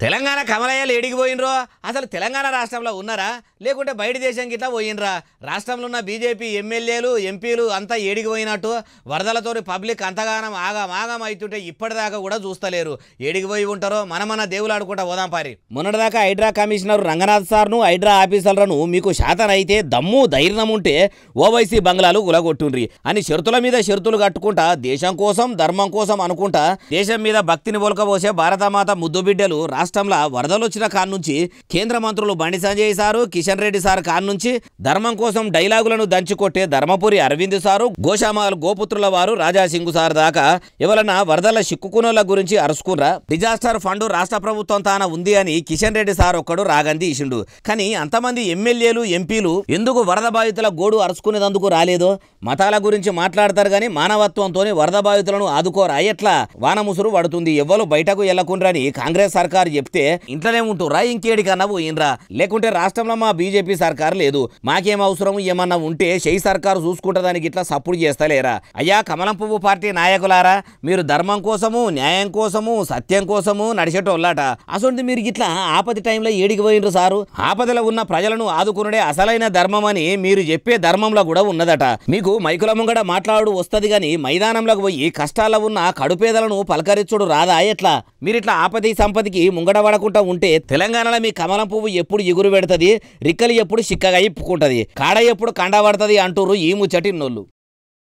తెలంగాణ కమలయ్యలు ఏడికి పోయినరో అసలు తెలంగాణ రాష్ట్రంలో ఉన్నారా లేకుంటే బయట దేశం గిట్లా పోయినరా రాష్ట్రంలో ఉన్న బీజేపీ ఎమ్మెల్యేలు ఎంపీలు అంతా ఏడికి పోయినట్టు వరదలతో పబ్లిక్ అంతగానం ఆగం అవుతుంటే ఇప్పటిదాకా కూడా చూస్తలేరు ఏడికి పోయి ఉంటారో మన దేవులు ఆడుకుంటా పోదాం పారి మొన్నటిదాకా హైడ్రా కమిషనర్ రంగనాథ్ సార్ను హైడ్రా ఆఫీసర్లను మీకు శాతనైతే దమ్ము ధైర్యం ఉంటే ఓవైసీ బంగ్లాలు గులగొట్టుండ్రి అని షరతుల మీద షరతులు కట్టుకుంటా దేశం కోసం ధర్మం కోసం అనుకుంటా దేశం మీద భక్తిని ఒలకబోసే భారతమాత ముద్దు బిడ్డలు రాష్ట్రంలో వరదలు వచ్చిన కాడ నుంచి కేంద్ర మంత్రులు బండి సంజయ్ సారు కిషన్ రెడ్డి సార్ కాడ నుంచి ధర్మం కోసం డైలాగులను దంచుకొట్టే ధర్మపురి అరవింద్ సారు గోషామాల్ గోపుత్రుల వారు రాజా సింగ్ సార్ దాకా ఎవరన్నా వరదల చిక్కుకునోళ్ళ గురించి అరుచుకున్రా డిజాస్టర్ ఫండ్ రాష్ట్ర ప్రభుత్వం తాన ఉంది అని కిషన్ రెడ్డి సార్ ఒక్కడు రాగంది ఇషిండు కానీ అంతమంది ఎమ్మెల్యేలు ఎంపీలు ఎందుకు వరద బాధితుల గోడు అరుచుకునేందుకు రాలేదో మతాల గురించి మాట్లాడతారు గాని మానవత్వంతోనే వరద బాధితులను ఆదుకోరా ఎట్లా వాన ముసురు పడుతుంది ఎవ్వరు బయటకు వెళ్లకుండ్రని కాంగ్రెస్ సర్కారు చెప్తే ఇంట్లోనే ఉంటురా ఇంకేడికన్నా పోయినరా లేకుంటే రాష్ట్రంలో మా బీజేపీ సర్కారు లేదు మాకేం అవసరం ఏమన్నా ఉంటే షెయి సర్కారు చూసుకుంటదానికి ఇట్లా సపోర్ట్ చేస్తలేరా అయ్యా కమలం పువ్వు పార్టీ నాయకులారా మీరు ధర్మం కోసము న్యాయం కోసము సత్యం కోసము నడిచేటోళ్ళట అసలు మీరు ఇట్లా ఆపది టైంలో ఏడికి పోయినరు సారు ఆపదలో ఉన్న ప్రజలను ఆదుకునుడే అసలైన ధర్మం అని మీరు చెప్పే ధర్మంలో కూడా ఉన్నదట మీకు మైకుల ముంగడ మాట్లాడు వస్తుంది గాని మైదానంలోకి పోయి కష్టాల్లో ఉన్న కడుపేదలను పలకరించుడు రాదా ఎట్లా మీరిట్లా ఆపది సంపదికి ముంగడ పడకుండా ఉంటే తెలంగాణలో మీ కమలం పువ్వు ఎప్పుడు ఎగురు పెడుతుంది రిక్కలు ఎప్పుడు చిక్కగా ఇప్పుకుంటది కాడ ఎప్పుడు కండ పడుతుంది అంటూరు ఈ ముచ్చటి నోళ్ళు